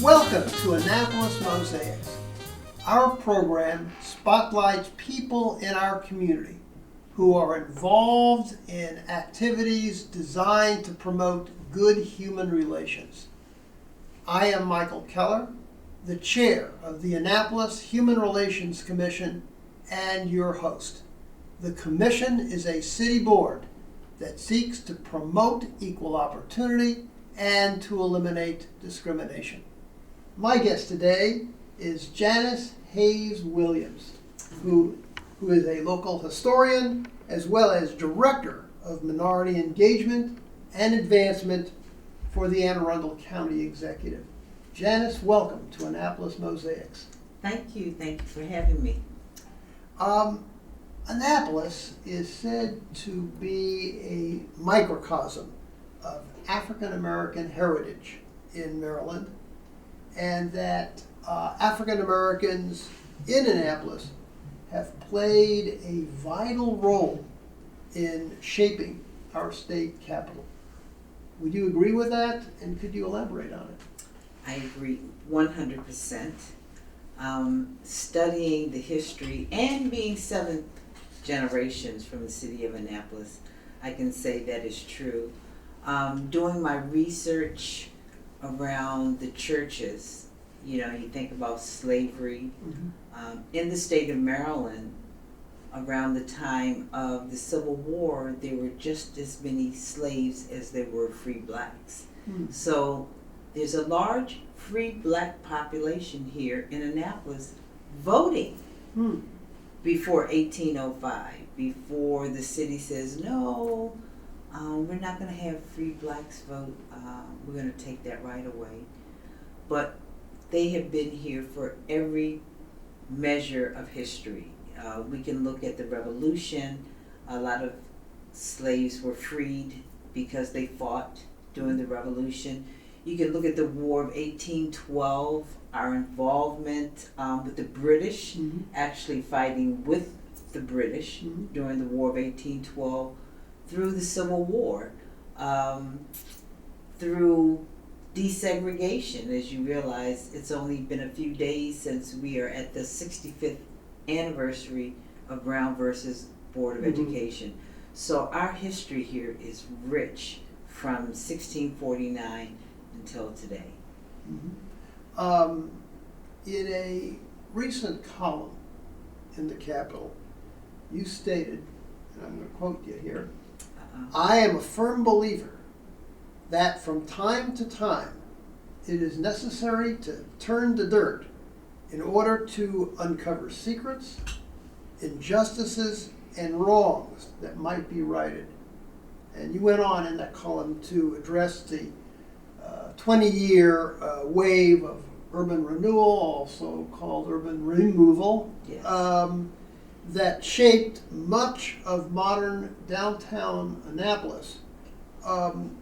Welcome to Annapolis Mosaics. Our program spotlights people in our community who are involved in activities designed to promote good human relations. I am Michael Keller, the chair of the Annapolis Human Relations Commission and your host. The commission is a city board that seeks to promote equal opportunity and to eliminate discrimination. My guest today is Janice Hayes Williams, who is a local historian as well as director of minority engagement and advancement for the Anne Arundel County Executive. Janice, welcome to Annapolis Mosaics. Thank you for having me. Annapolis is said to be a microcosm of African American heritage in Maryland, and that African Americans in Annapolis have played a vital role in shaping our state capital. Would you agree with that, and could you elaborate on it? I agree 100%. Studying the history and being seventh generations from the city of Annapolis, I can say that is true. Doing my research around the churches, you think about slavery. In the state of Maryland, around the time of the Civil War, there were just as many slaves as there were free blacks. So there's a large free black population here in Annapolis voting before 1805, before the city says, no, we're not going to have free blacks vote. We're going to take that right away. But they have been here for every measure of history. We can look at the Revolution. A lot of slaves were freed because they fought during the Revolution. You can look at the War of 1812, our involvement with the British, actually fighting with the British during the War of 1812, through the Civil War, through desegregation. As you realize, it's only been a few days since we are at the 65th anniversary of Brown versus Board of Education. So our history here is rich from 1649 until today. In a recent column in the Capitol, you stated, and I'm going to quote you here, I am a firm believer that from time to time it is necessary to turn to dirt in order to uncover secrets, injustices, and wrongs that might be righted. And you went on in that column to address the 20-year wave of urban renewal, also called urban removal, that shaped much of modern downtown Annapolis,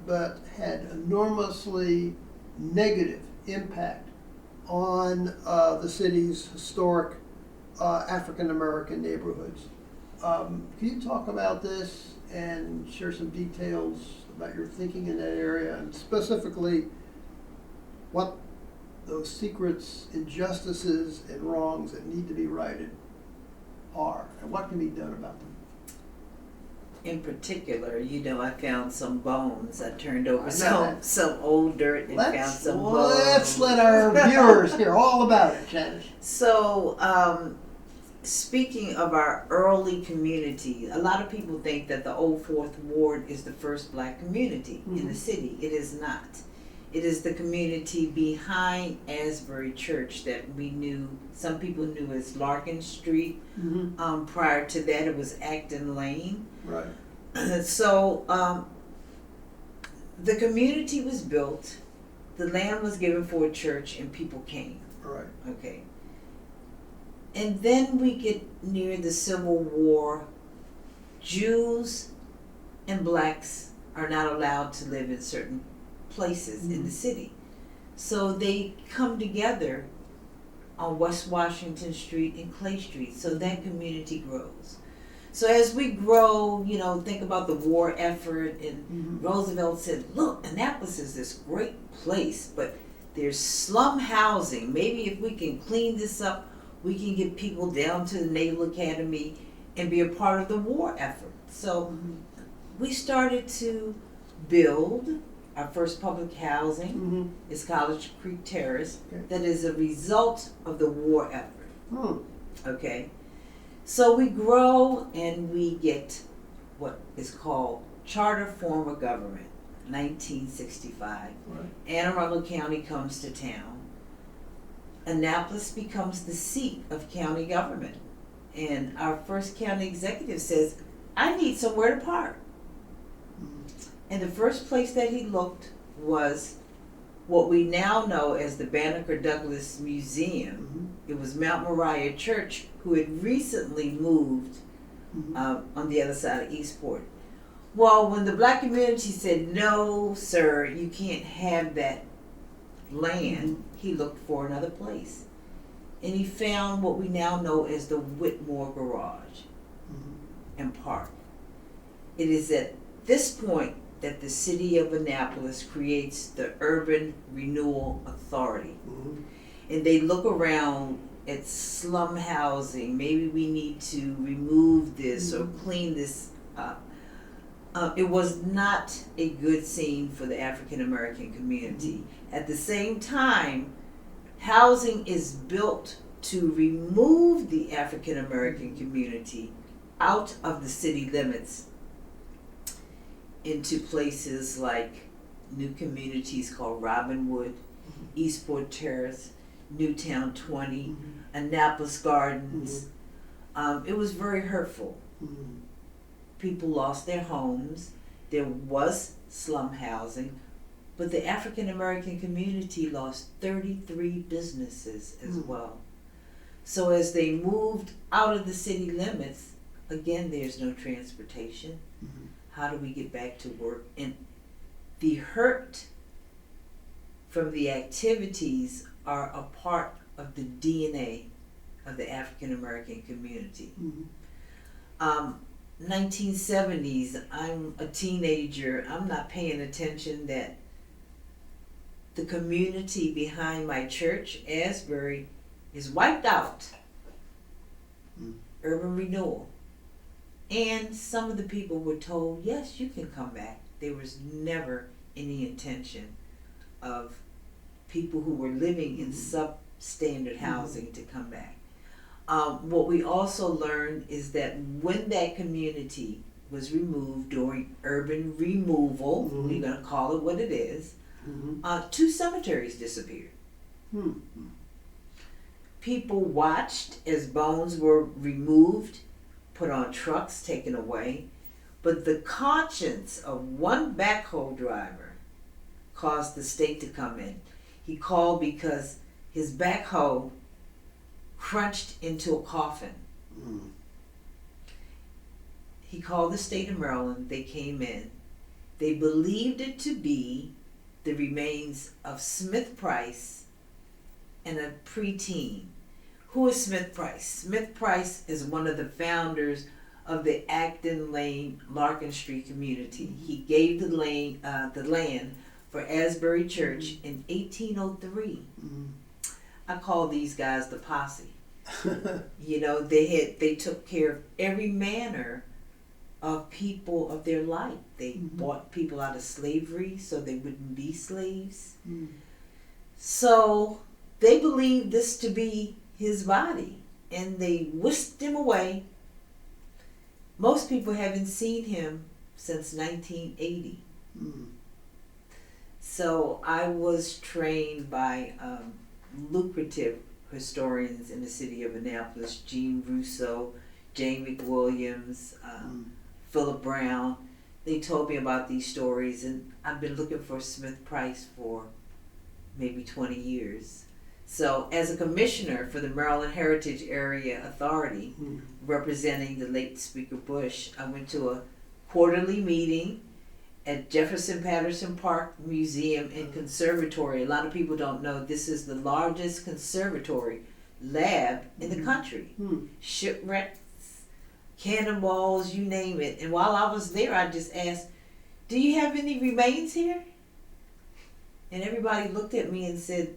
but had enormously negative impact on the city's historic African American neighborhoods. Can you talk about this and share some details about your thinking in that area, and specifically what those secrets, injustices, and wrongs that need to be righted are, and what can be done about them? In particular, I found some bones. I turned over some old dirt and found some bones. Let's let our viewers hear all about it, Janice. So, speaking of our early community, a lot of people think that the Old Fourth Ward is the first black community in the city. It is not. It is the community behind Asbury Church that some people knew as Larkin Street. Prior to that, it was Acton Lane. Right. So the community was built, the land was given for a church, and people came. Right. Okay. And then we get near the Civil War. Jews and blacks are not allowed to live in certain places in the city. So they come together on West Washington Street and Clay Street. So that community grows. So as we grow, think about the war effort, and Roosevelt said, look, Annapolis is this great place, but there's slum housing. Maybe if we can clean this up, we can get people down to the Naval Academy and be a part of the war effort. So we started to build our first public housing. It's College Creek Terrace. Okay. That is a result of the war effort. Hmm. Okay? So we grow and we get what is called Charter Form of Government, 1965. Right. Anne Arundel County comes to town. Annapolis becomes the seat of county government. And our first county executive says, I need somewhere to park. And the first place that he looked was what we now know as the Banneker Douglas Museum. It was Mount Moriah Church, who had recently moved on the other side of Eastport. Well, when the black community said, no, sir, you can't have that land, he looked for another place. And he found what we now know as the Whitmore Garage and Park. It is at this point that the city of Annapolis creates the Urban Renewal Authority. And they look around at slum housing. Maybe we need to remove this or clean this up. It was not a good scene for the African American community. At the same time, housing is built to remove the African American community out of the city limits into places like new communities called Robinwood, Eastport Terrace, Newtown 20, Annapolis Gardens. It was very hurtful. People lost their homes. There was slum housing, but the African American community lost 33 businesses as well. So as they moved out of the city limits, again, there's no transportation. How do we get back to work? And the hurt from the activities are a part of the DNA of the African American community. 1970s, I'm a teenager. I'm not paying attention that the community behind my church, Asbury, is wiped out. Urban renewal. And some of the people were told, yes, you can come back. There was never any intention of people who were living in substandard housing to come back. What we also learned is that when that community was removed during urban removal, we're going to call it what it is, 2 cemeteries disappeared. People watched as bones were removed, put on trucks, taken away, but the conscience of one backhoe driver caused the state to come in. He called because his backhoe crunched into a coffin. He called the state of Maryland. They came in. They believed it to be the remains of Smith Price and a preteen. Who is Smith Price? Smith Price is one of the founders of the Acton Lane, Larkin Street community. He gave the land for Asbury Church in 1803. I call these guys the posse. You know, they took care of every manner of people of their life. They bought people out of slavery so they wouldn't be slaves. So they believed this to be his body, and they whisked him away. Most people haven't seen him since 1980. So I was trained by lucrative historians in the city of Annapolis, Gene Russo, Jane McWilliams, Philip Brown. They told me about these stories, and I've been looking for Smith Price for maybe 20 years. So as a commissioner for the Maryland Heritage Area Authority, representing the late Speaker Bush, I went to a quarterly meeting at Jefferson Patterson Park Museum and Conservatory. A lot of people don't know this is the largest conservatory lab in the country. Shipwrecks, cannonballs, you name it. And while I was there, I just asked, do you have any remains here? And everybody looked at me and said,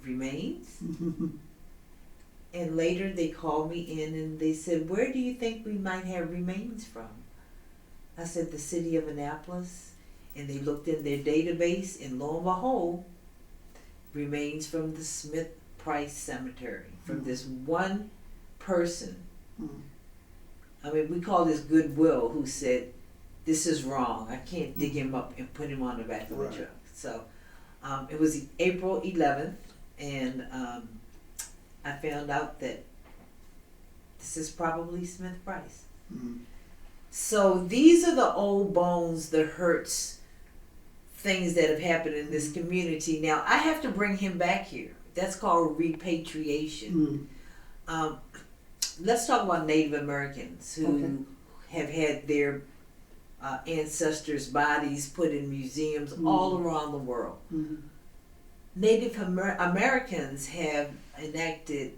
remains? And later they called me in and they said, where do you think we might have remains from? I said, the city of Annapolis. And they looked in their database, and lo and behold, remains from the Smith Price Cemetery, from this one person. I mean, we call this goodwill, who said, this is wrong. I can't dig him up and put him on the back of the truck. So it was April 11th, and I found out that this is probably Smith Price. So these are the old bones, the hurts, things that have happened in this community. Now, I have to bring him back here. That's called repatriation. Let's talk about Native Americans who have had their ancestors' bodies put in museums all around the world. Native Americans have enacted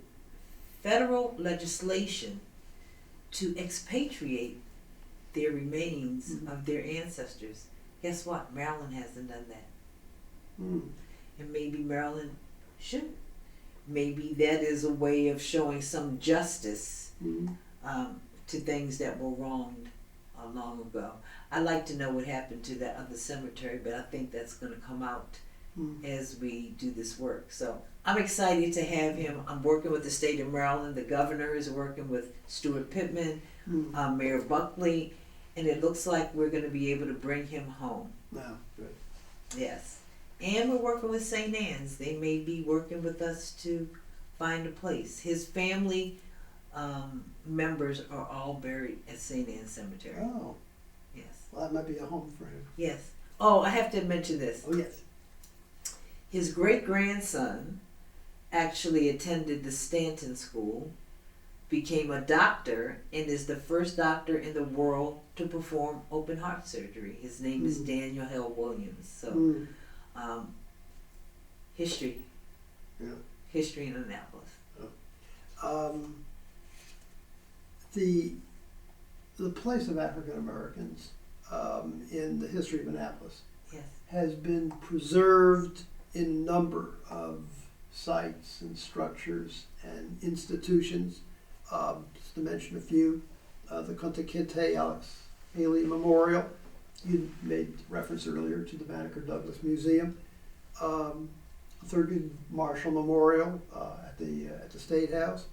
federal legislation to expatriate their remains of their ancestors. Guess what? Maryland hasn't done that. And maybe Maryland should. Maybe that is a way of showing some justice to things that were wronged long ago. I'd like to know what happened to that other cemetery, but I think that's going to come out as we do this work. So I'm excited to have him. I'm working with the state of Maryland. The governor is working with Stuart Pittman, Mayor Buckley, and it looks like we're going to be able to bring him home. Wow, good. Yes. And we're working with St. Anne's. They may be working with us to find a place. His family members are all buried at St. Anne's Cemetery. Oh. Yes. Well, that might be a home for him. Yes. Oh, I have to mention this. Oh, yes. His great-grandson actually attended the Stanton School, became a doctor, and is the first doctor in the world to perform open heart surgery. His name is Daniel Hill Williams. So, history. Yeah. History in Annapolis. The place of African Americans in the history of Annapolis Yes. has been preserved in a number of sites and structures and institutions. Just to mention a few, the Kunta Kinte Alex Haley Memorial. You made reference earlier to the Banneker Douglas Museum. Thurgood Marshall Memorial at the State House.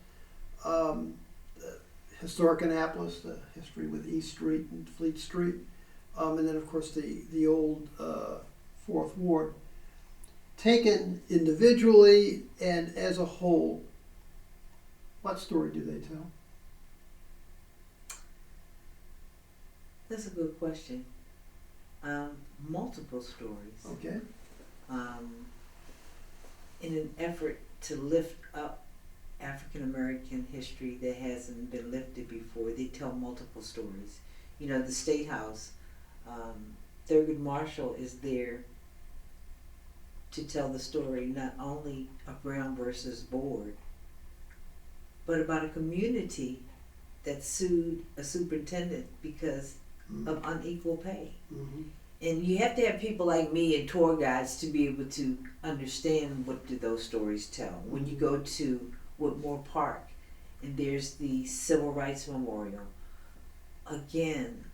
Historic Annapolis, the history with East Street and Fleet Street. And then, of course, the old Fourth Ward. Taken individually and as a whole, what story do they tell? That's a good question. Multiple stories. Okay. In an effort to lift up African American history that hasn't been lifted before, they tell multiple stories. You know, the State House, Thurgood Marshall is there to tell the story not only of Brown versus Board, but about a community that sued a superintendent because of unequal pay. And you have to have people like me and tour guides to be able to understand what do those stories tell. When you go to Whitmore Park and there's the Civil Rights Memorial, again,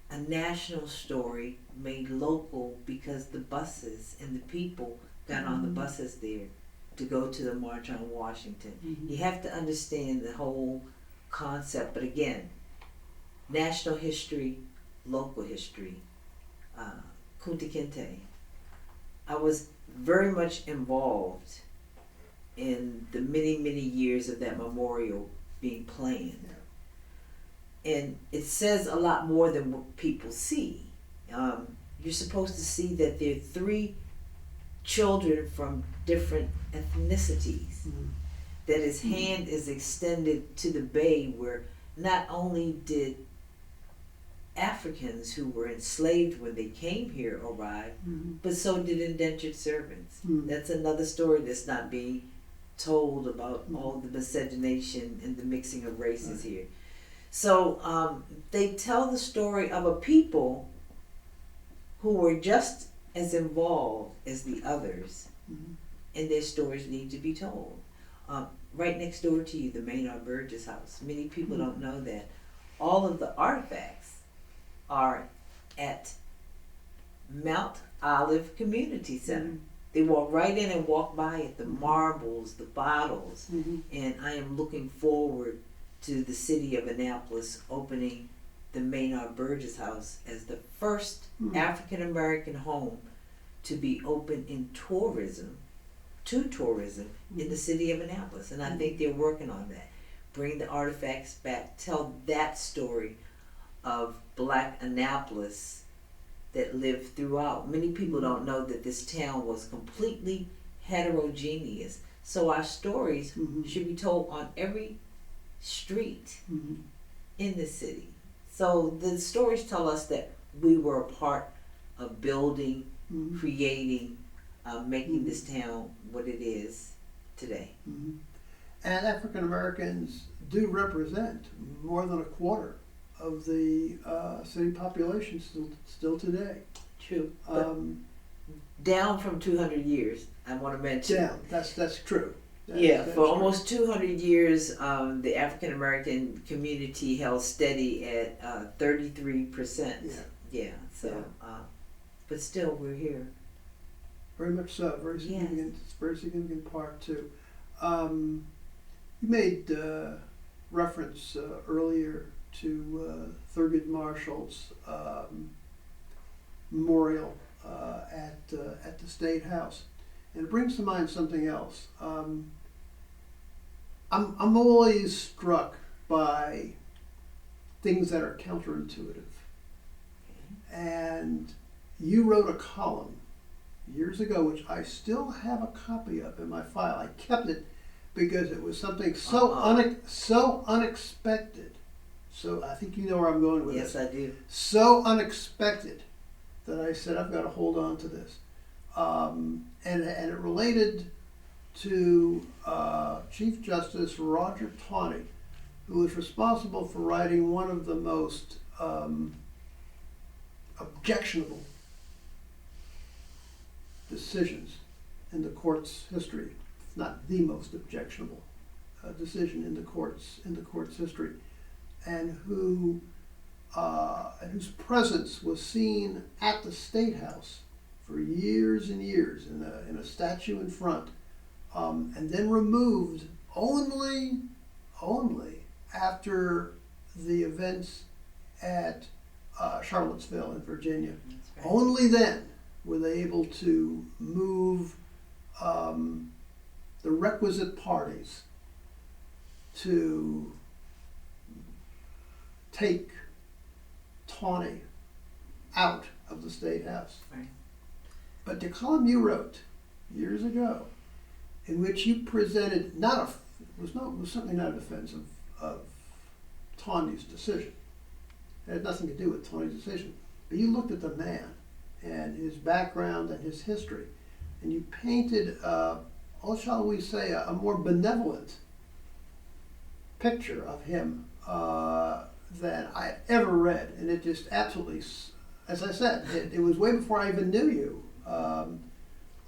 a national story made local because the buses and the people got on the buses there to go to the March on Washington. You have to understand the whole concept, but again, national history, local history. Kunta Kinte. I was very much involved in the many, many years of that memorial being planned. And it says a lot more than what people see. You're supposed to see that there are 3 children from different ethnicities. That his hand is extended to the bay where not only did Africans who were enslaved when they came here arrive, but so did indentured servants. That's another story that's not being told about all the miscegenation and the mixing of races here. So they tell the story of a people who were just as involved as the others, Mhm. and their stories need to be told. Right next door to you, the Maynard Burgess house. Many people don't know that all of the artifacts are at Mount Olive Community Center. Mhm. They walk right in and walk by it, the marbles, the bottles, Mhm. and I am looking forward to the city of Annapolis opening the Maynard Burgess house as the first Mhm. African American home to be open in tourism, in the city of Annapolis. And I think they're working on that. Bring the artifacts back, tell that story of Black Annapolis that lived throughout. Many people don't know that this town was completely heterogeneous. So our stories Mhm. should be told on every street Mhm. in the city. So the stories tell us that we were a part of building, Mhm. creating, making this town what it is today. Mhm. And African Americans do represent more than a quarter of the city population still today. True. But down from 200 years, I want to mention. Yeah, that's true. That's true. almost 200 years, the African American community held steady at 33%. Yeah. So, but still, we're here. Very much so. Very significant. Yes. Very significant part too. You made reference earlier to Thurgood Marshall's memorial at the State House, and it brings to mind something else. I'm always struck by things that are counterintuitive, and you wrote a column years ago, which I still have a copy of in my file. I kept it because it was something so unexpected. So I think you know where I'm going with this. Yes, I do. So unexpected that I said I've got to hold on to this, and it related to Chief Justice Roger Taney, who was responsible for writing one of the most objectionable decisions in the court's history, if not the most objectionable decision in the court's history, and whose presence was seen at the State House for years and years in a statue in front, and then removed only after the events at Charlottesville in Virginia. That's right. Only then were they able to move the requisite parties to take Taney out of the State House. Right. But the column you wrote years ago, in which you presented was certainly not a defense of Taney's decision. It had nothing to do with Taney's decision. But you looked at the man and his background and his history, and you painted, shall we say, a more benevolent picture of him than I had ever read. And it just absolutely, as I said, it was way before I even knew you.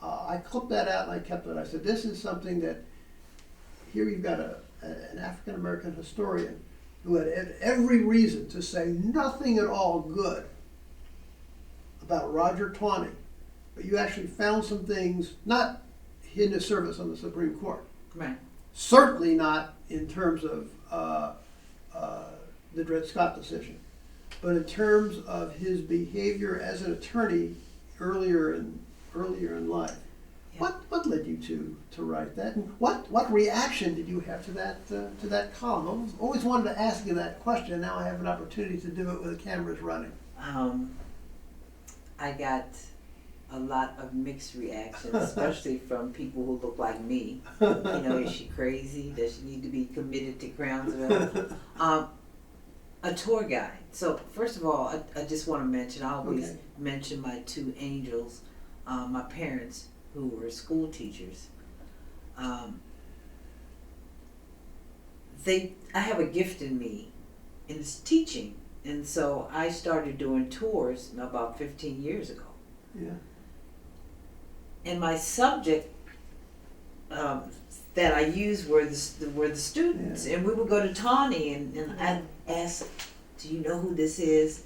I clipped that out and I kept it. I said, this is something that, here you've got an African American historian who had every reason to say nothing at all good about Roger Taney, but you actually found some things, not in his service on the Supreme Court. Right. Certainly not in terms of the Dred Scott decision, but in terms of his behavior as an attorney earlier in life. Yeah. What led you to write that, and what reaction did you have to that column? I always wanted to ask you that question. Now I have an opportunity to do it with the cameras running. I got a lot of mixed reactions, especially from people who look like me. Is she crazy? Does she need to be committed to Crownsville? A tour guide. So first of all, I just want to mention, I always mention my two angels, my parents who were school teachers. I have a gift in me, and it's teaching. And so I started doing tours about 15 years ago. Yeah. And my subject that I used were the students, and we would go to Tawny, and I'd ask, "Do you know who this is?"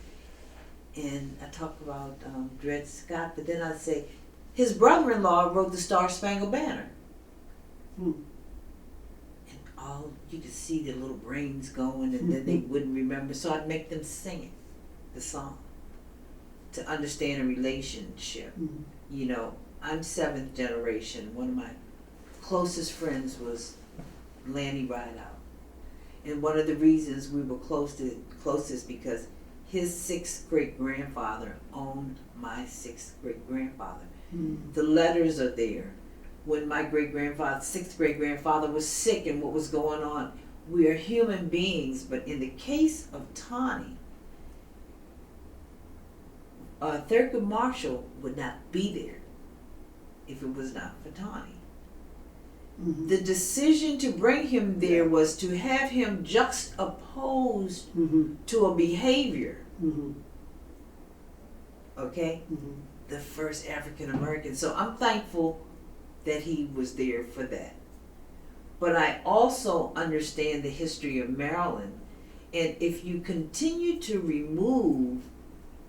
And I talk about Dred Scott, but then I'd say, his brother-in-law wrote the Star Spangled Banner. And all you could see their little brains going, and then they wouldn't remember. So I'd make them sing it, the song, to understand a relationship. You know, I'm seventh generation. One of my closest friends was Lanny Rideout. And one of the reasons we were close is because his sixth great grandfather owned my sixth great grandfather. The letters are there. When my sixth great grandfather was sick and what was going on, we are human beings, but in the case of Tawny, Thurgood Marshall would not be there if it was not for Tawny. The decision to bring him there was to have him juxtaposed to a behavior. Okay? The first African American. So I'm thankful that he was there for that. But I also understand the history of Maryland. And if you continue to remove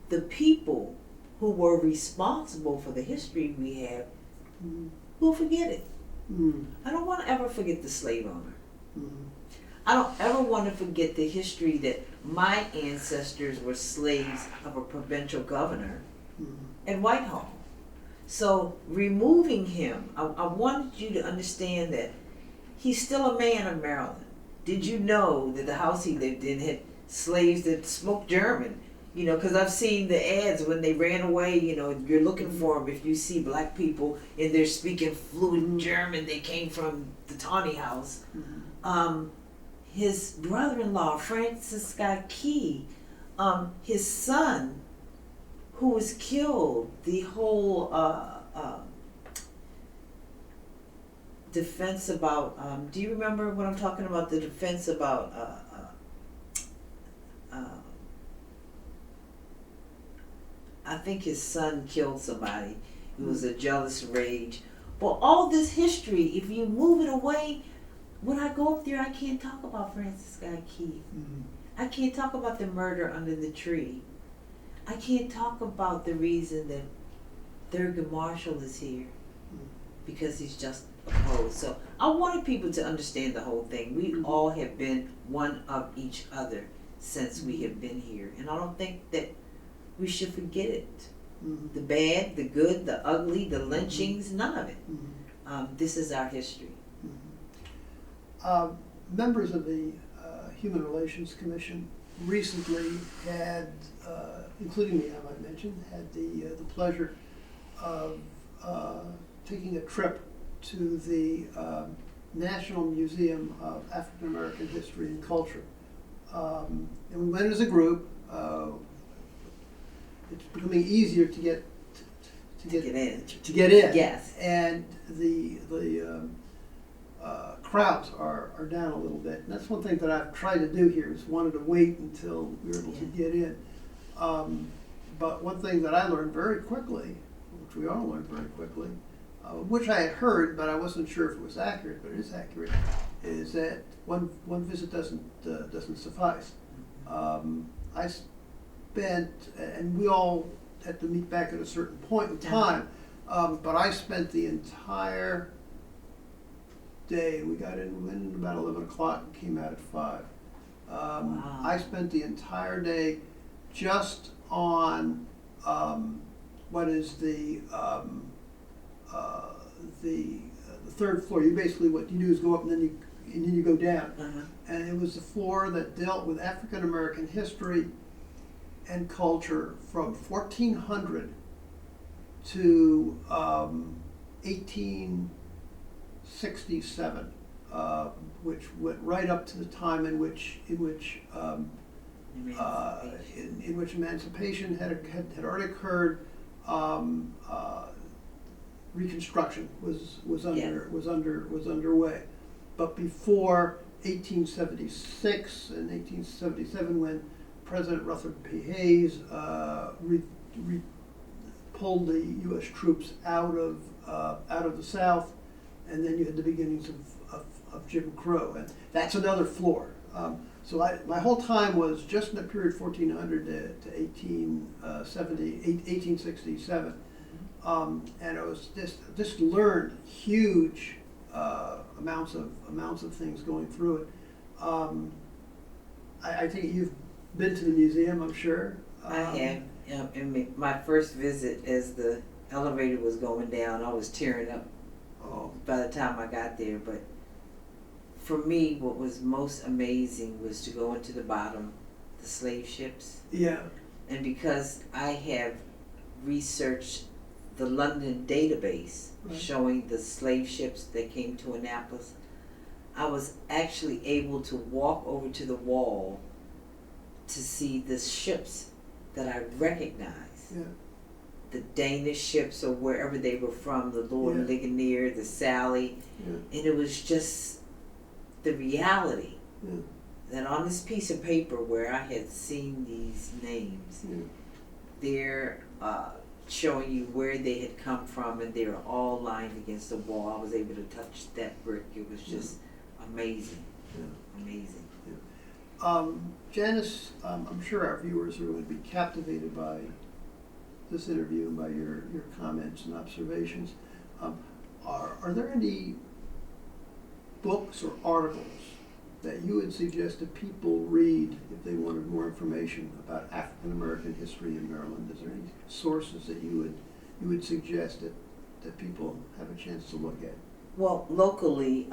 the people who were responsible for the history we have, we'll forget it. I don't want to ever forget the slave owner. I don't ever want to forget the history that my ancestors were slaves of a provincial governor at Whitehall. So removing him, I wanted you to understand that he's still a man of Maryland. Did you know that the house he lived in had slaves that spoke German? You know, because I've seen the ads when they ran away, you know, you're looking for them. If you see black people and they're speaking fluent German, they came from the Tawny house. His brother-in-law, Francis Scott Key, his son, who was killed, the whole defense about, do you remember what I'm talking about? The defense about, I think his son killed somebody. It was a jealous rage. Well, all this history, if you move it away, when I go up there, I can't talk about Francis Scott Key. I can't talk about the murder under the tree. I can't talk about the reason that Thurgood Marshall is here, because he's just opposed. So I wanted people to understand the whole thing. We all have been one of each other since we have been here. And I don't think that we should forget it. The bad, the good, the ugly, the lynchings, none of it. This is our history. Members of the Human Relations Commission recently had, including me, I might mention, had the pleasure of taking a trip to the National Museum of African American History and Culture. And we went as a group. It's becoming easier to get in. Yes. And the crowds are down a little bit. And that's one thing that I've tried to do here, is wanted to wait until we were able to get in. But one thing that I learned very quickly, which we all learned very quickly, which I had heard, but I wasn't sure if it was accurate, but it is accurate, is that one visit doesn't suffice. I spent, and we all had to meet back at a certain point in time, but I spent the entire day. We got in about 11 o'clock and came out at 5. Wow. I spent the entire day just on what is the third floor. You basically, what you do is go up and then you go down. And it was the floor that dealt with African American history and culture from 1400 to 1867, which went right up to the time in which emancipation had already occurred. Reconstruction was underway, but before 1876 and 1877, when President Rutherford B. Hayes pulled the U.S. troops out of the South, and then you had the beginnings of Jim Crow, and that's another floor. So my whole time was just in the period 1400 to 1867, and it was just learned huge amounts of things going through it. I think you've been to the museum, I'm sure. I have. In my first visit, as the elevator was going down, I was tearing up by the time I got there. But for me, what was most amazing was to go into the bottom, the slave ships. Yeah. And because I have researched the London database showing the slave ships that came to Annapolis, I was actually able to walk over to the wall to see the ships that I recognized. Yeah. The Danish ships or wherever they were from, the Lord Ligonier, the Sally. Yeah. And it was just the reality Yeah. that on this piece of paper where I had seen these names, they're showing you where they had come from, and they were all lined against the wall. I was able to touch that brick. It was just amazing. Amazing. Janice, I'm sure our viewers are going to be captivated by this interview and by your comments and observations. Are there any books or articles that you would suggest that people read if they wanted more information about African American history in Maryland? Is there any sources that you would suggest that people have a chance to look at? Well, locally,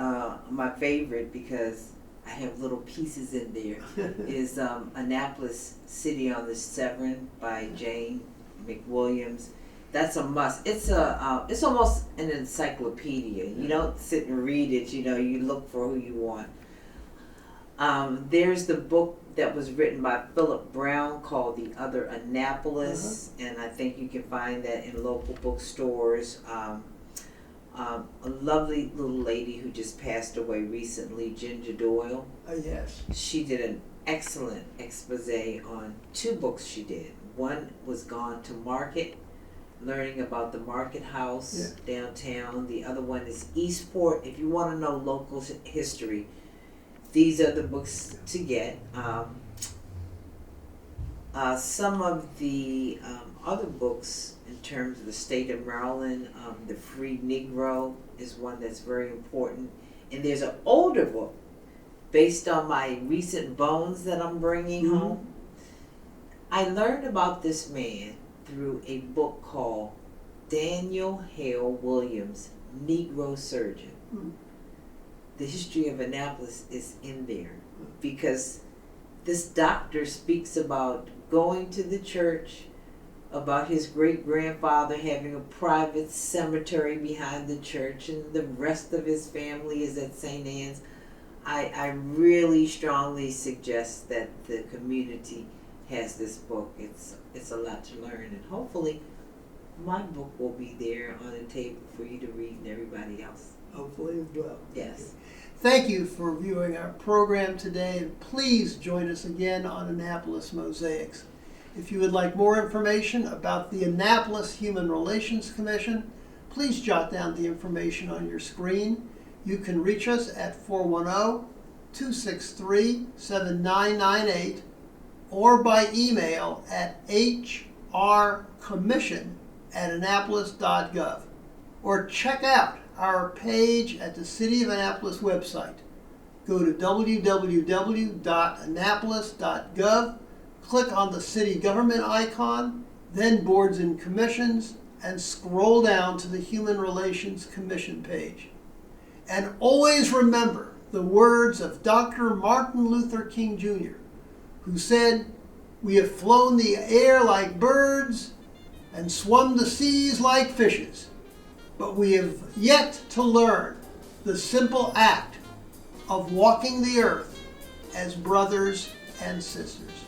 my favorite, because I have little pieces in there, is Annapolis City on the Severn by Jane McWilliams. That's a must. It's almost an encyclopedia. You don't sit and read it. You look for who you want. There's the book that was written by Philip Brown called The Other Annapolis, and I think you can find that in local bookstores. A lovely little lady who just passed away recently, Ginger Doyle. Yes. She did an excellent expose on 2 books she did. One was Gone to Market, learning about the Market House downtown. The other one is Eastport. If you want to know local history, these are the books to get. Some of the other books in terms of the state of Maryland, The Free Negro is one that's very important. And there's an older book based on my recent bones that I'm bringing home. I learned about this man through a book called Daniel Hale Williams, Negro Surgeon. The history of Annapolis is in there because this doctor speaks about going to the church, about his great-grandfather having a private cemetery behind the church, and the rest of his family is at St. Anne's. I really strongly suggest that the community has this book. It's a lot to learn, and hopefully my book will be there on the table for you to read and everybody else. Hopefully as well. Yes. Thank you for viewing our program today, and please join us again on Annapolis Mosaics. If you would like more information about the Annapolis Human Relations Commission, please jot down the information on your screen. You can reach us at 410-263-7998 or by email at hrcommission@annapolis.gov, or check out our page at the City of Annapolis website. Go to www.annapolis.gov, click on the city government icon, then Boards and Commissions, and scroll down to the Human Relations Commission page. And always remember the words of Dr. Martin Luther King Jr., who said, "We have flown the air like birds and swum the seas like fishes, but we have yet to learn the simple act of walking the earth as brothers and sisters."